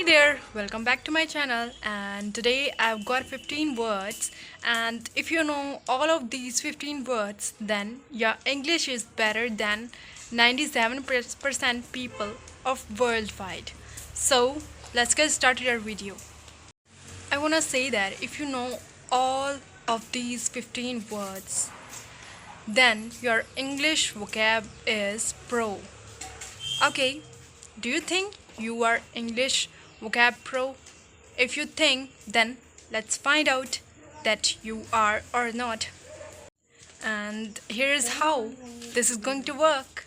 there, welcome back to my channel, and today I've got 15 words, and if you know all of these 15 words, then your English is better than 97% people of worldwide. So let's get started our video. I wanna say that if you know all of these 15 words, then your English vocab is pro. Okay, do you think you are English vocab pro? If you think, then let's find out that you are or not. And here's how this is going to work.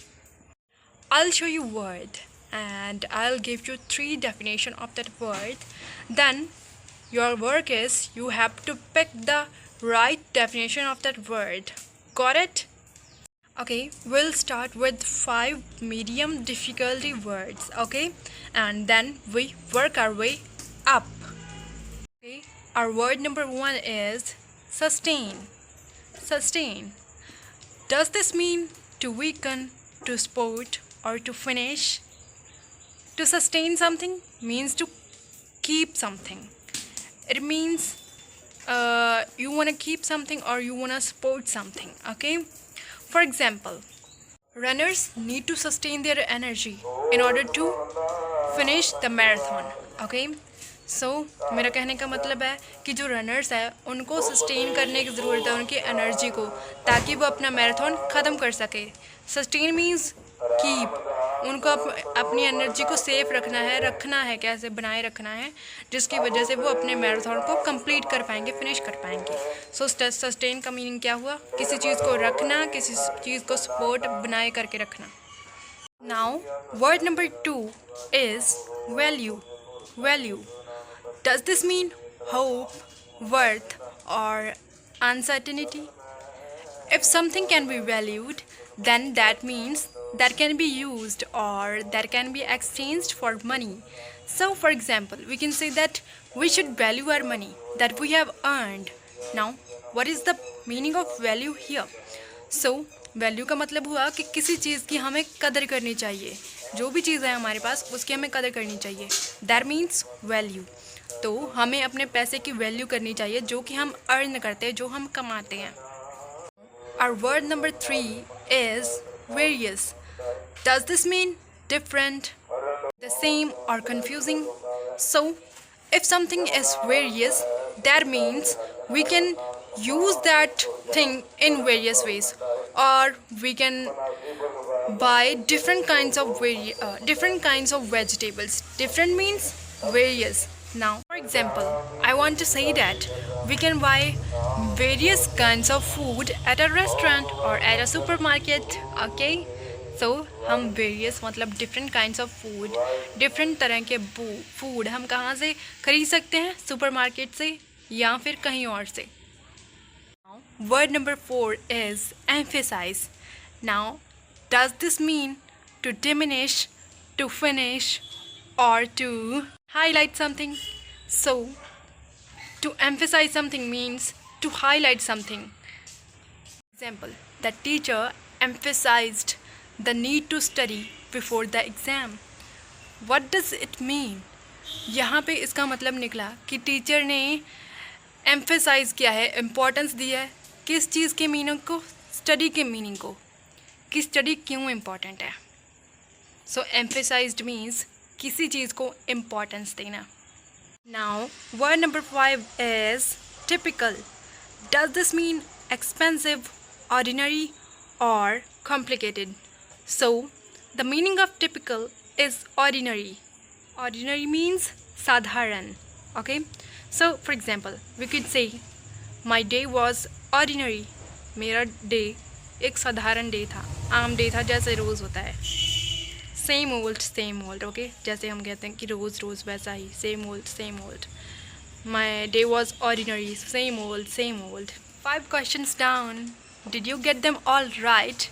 I'll show you word and I'll give you 3 definition of that word. Then your work is you have to pick the right definition of that word. Got it? Okay, we'll start with 5 medium difficulty words, okay? And then we work our way up. Okay, our word number 1 is sustain. Sustain. Does this mean to weaken, to support, or to finish? To sustain something means to keep something. It means you want to keep something or you want to support something, okay? For example, runners need to sustain their energy in order to finish the marathon. Okay? So, मेरा कहने का मतलब है कि जो runners है उनको sustain करने की ज़रूरत है उनकी एनर्जी को ताकि वो अपना मैराथन ख़त्म कर सके. Sustain means keep. उनको अपनी एनर्जी को सेफ रखना है कैसे बनाए रखना है जिसकी वजह से वो अपने मैराथन को कंप्लीट कर पाएंगे, फिनिश कर पाएंगे. सो सस्टेन का मीनिंग क्या हुआ? किसी चीज़ को रखना, किसी चीज़ को सपोर्ट बनाए करके रखना. Now word number 2 is value. Value. Does this mean hope, worth, or uncertainty? If something can be valued, then that means that can be used or that can be exchanged for money. So, for example, we can say that we should value our money that we have earned. Now, what is the meaning of value here? So, value का मतलब हुआ कि किसी चीज़ की हमें कदर करनी चाहिए. जो भी चीज़ है हमारे पास उसकी हमें कदर करनी चाहिए. That means value. तो हमें अपने पैसे की वैल्यू करनी चाहिए जो कि हम अर्न करते हैं, जो हम कमाते हैं. Our word number 3 is various. Does this mean different, the same, or confusing? So, if something is various, that means we can use that thing in various ways, or we can buy different kinds of vegetables. Different means various. Now, for example, I want to say that we can buy various kinds of food at a restaurant or at a supermarket. Okay? So, हम various मतलब different kinds of food, different तरह के food हम कहाँ से खरीद सकते हैं? supermarket से या फिर कहीं और से. Word number 4 is emphasize. Now, does this mean to diminish, to finish, or to highlight something? So, to emphasize something means to highlight something. Example, the teacher emphasized the need to study before the exam. What does it mean? यहाँ पे इसका मतलब निकला कि teacher ने emphasize किया है, importance दिया है किस चीज़ के मीनिंग को? स्टडी के मीनिंग को कि स्टडी क्यों इम्पॉर्टेंट है. सो emphasized means किसी चीज़ को इम्पोर्टेंस देना. Now, word number 5 is typical. Does this mean expensive, ordinary, or complicated? So, the meaning of typical is ordinary. Ordinary means sadharan. Okay? So, for example, we could say, my day was ordinary. मेरा day एक साधारण day था, आम day था जैसे रोज़ होता है. Same old. Okay, जैसे हम कहते हैं कि रोज़ वैसा ही same old. My day was ordinary. Same old. 5 questions down. Did you get them all right?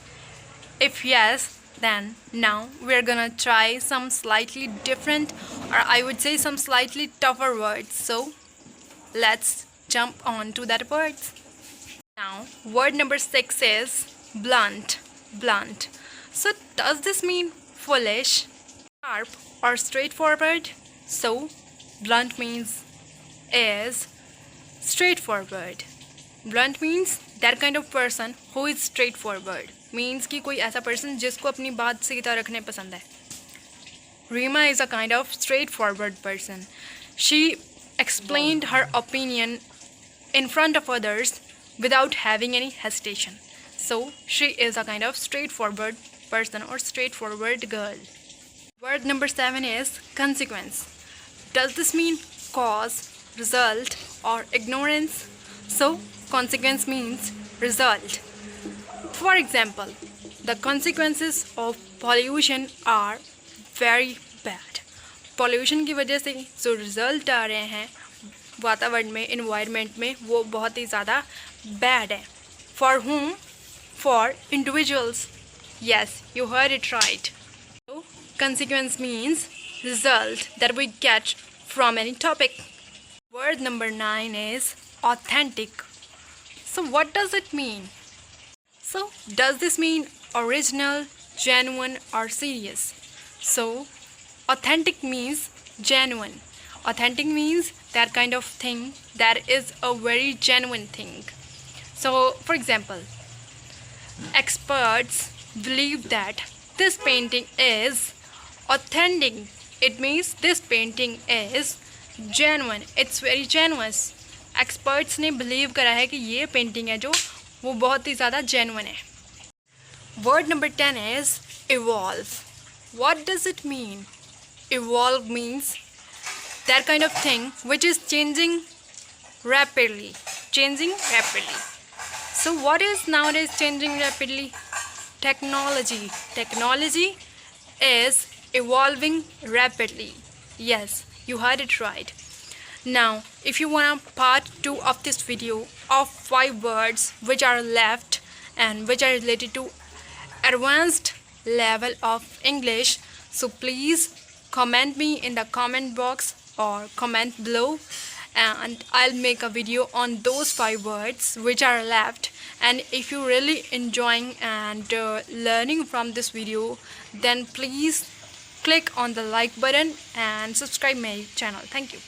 If yes, then now we're gonna try some slightly different, or I would say some slightly tougher words. So let's jump on to that words. Now, word number 6 is blunt. So does this mean foolish, sharp, or straightforward? So blunt means is straightforward. Blunt means that kind of person who is straightforward. Means कि कोई ऐसा person जिसको अपनी बात सीधा रखने पसंद है. Rima is a kind of straightforward person. She explained her opinion in front of others without having any hesitation. So she is a kind of straightforward person or straightforward girl. Word number 7 is consequence. Does this mean cause, result, or ignorance? So consequence means result. For example, the consequences of pollution are very bad. Pollution की वजह से जो result आ रहे हैं वातावरण में, environment में, वो बहुत ही ज़्यादा बैड है. For whom? For individuals. Yes, you heard it right. So, consequence means result that we get from any topic. Word number 9 is authentic. So what does it mean? So does this mean original, genuine, or serious? So authentic means genuine. Authentic means that kind of thing that is a very genuine thing. So for example, experts believe that this painting is authentic. It means this painting is genuine. It's very genuine. Experts ने believe करा है कि ये painting है जो वो बहुत ही ज़्यादा genuine है. Word number 10 is evolve. What does it mean? Evolve means that kind of thing which is changing rapidly. Changing rapidly. So what is nowadays changing rapidly? Technology. Technology is evolving rapidly. Yes, you heard it right. Now, if you want a part 2 of this video of 5 words which are left and which are related to advanced level of English, so please comment me in the comment box or comment below, and I'll make a video on those 5 words which are left. And if you're really enjoying and learning from this video, then please click on the like button and subscribe my channel. Thank you.